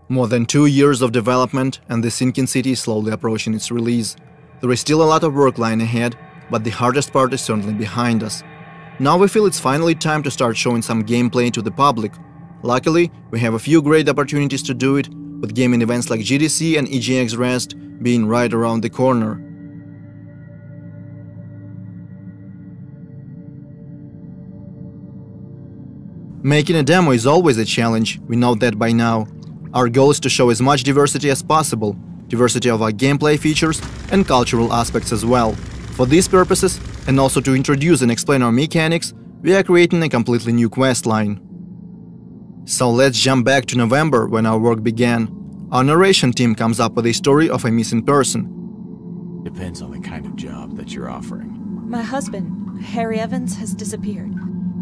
More than 2 years of development and the sinking city is slowly approaching its release. There is still a lot of work lying ahead, but the hardest part is certainly behind us. Now we feel it's finally time to start showing some gameplay to the public. Luckily, we have a few great opportunities to do it, with gaming events like GDC and EGX Rest being right around the corner. Making a demo is always a challenge, we know that by now. Our goal is to show as much diversity as possible, diversity of our gameplay features and cultural aspects as well. For these purposes, and also to introduce and explain our mechanics, we are creating a completely new quest line. So let's jump back to November, when our work began. Our narration team comes up with a story of a missing person. Depends on the kind of job that you're offering. My husband, Harry Evans, has disappeared.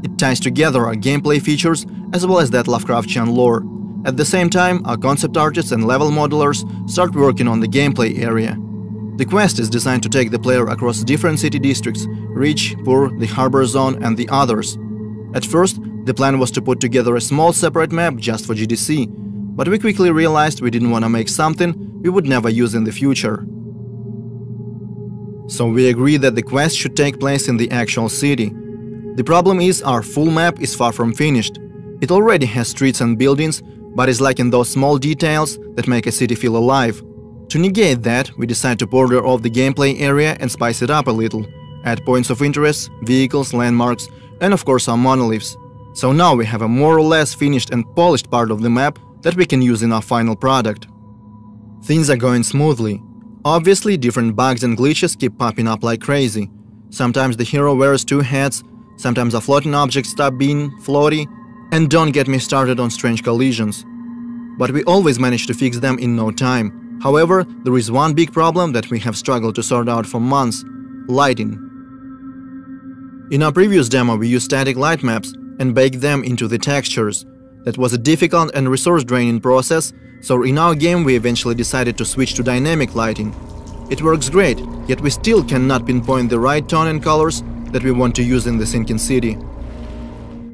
It ties together our gameplay features as well as that Lovecraftian lore. At the same time, our concept artists and level modelers start working on the gameplay area. The quest is designed to take the player across different city districts: Rich, Poor, the Harbor Zone and the others. At first, the plan was to put together a small separate map just for GDC, but we quickly realized we didn't want to make something we would never use in the future. So we agreed that the quest should take place in the actual city. The problem is our full map is far from finished. It already has streets and buildings, but is lacking those small details that make a city feel alive. To negate that, we decide to border off the gameplay area and spice it up a little, add points of interest, vehicles, landmarks, and of course our monoliths. So now we have a more or less finished and polished part of the map that we can use in our final product. Things are going smoothly. Obviously, different bugs and glitches keep popping up like crazy. Sometimes the hero wears two hats, sometimes a floating object stop being floaty, and don't get me started on strange collisions. But we always manage to fix them in no time. However, there is one big problem that we have struggled to sort out for months: lighting. In our previous demo we used static light maps and baked them into the textures. That was a difficult and resource-draining process, so in our game we eventually decided to switch to dynamic lighting. It works great, yet we still cannot pinpoint the right tone and colors that we want to use in the sinking city.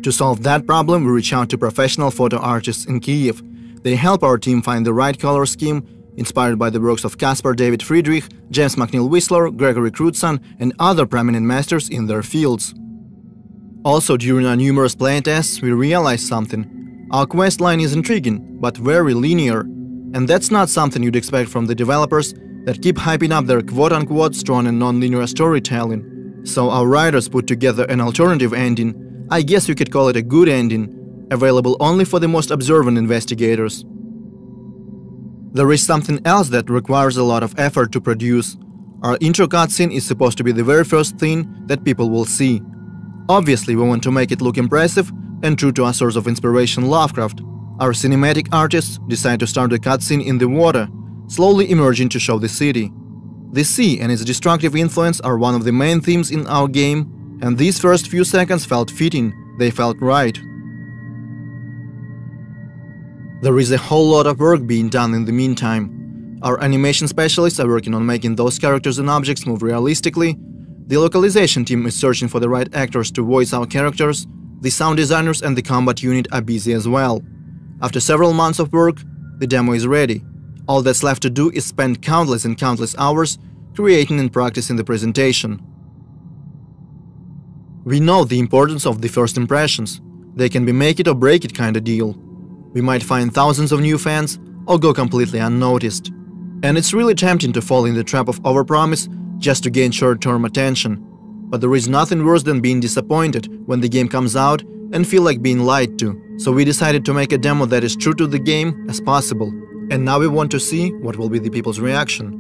To solve that problem, we reach out to professional photo artists in Kiev. They help our team find the right color scheme, inspired by the works of Caspar David Friedrich, James McNeill Whistler, Gregory Crutzen, and other prominent masters in their fields. Also, during our numerous playtests, we realized something. Our quest line is intriguing, but very linear. And that's not something you'd expect from the developers that keep hyping up their quote-unquote strong and non-linear storytelling. So our writers put together an alternative ending. I guess we could call it a good ending, available only for the most observant investigators. There is something else that requires a lot of effort to produce. Our intro cutscene is supposed to be the very first thing that people will see. Obviously, we want to make it look impressive and true to our source of inspiration, Lovecraft. Our cinematic artists decide to start the cutscene in the water, slowly emerging to show the city. The sea and its destructive influence are one of the main themes in our game, and these first few seconds felt fitting, they felt right. There is a whole lot of work being done in the meantime. Our animation specialists are working on making those characters and objects move realistically, the localization team is searching for the right actors to voice our characters, the sound designers and the combat unit are busy as well. After several months of work, the demo is ready. All that's left to do is spend countless and countless hours creating and practicing the presentation. We know the importance of the first impressions. They can be make it or break it kind of deal. We might find thousands of new fans or go completely unnoticed. And it's really tempting to fall in the trap of overpromise just to gain short-term attention. But there is nothing worse than being disappointed when the game comes out and feel like being lied to. So we decided to make a demo that is true to the game as possible. And now we want to see what will be the people's reaction.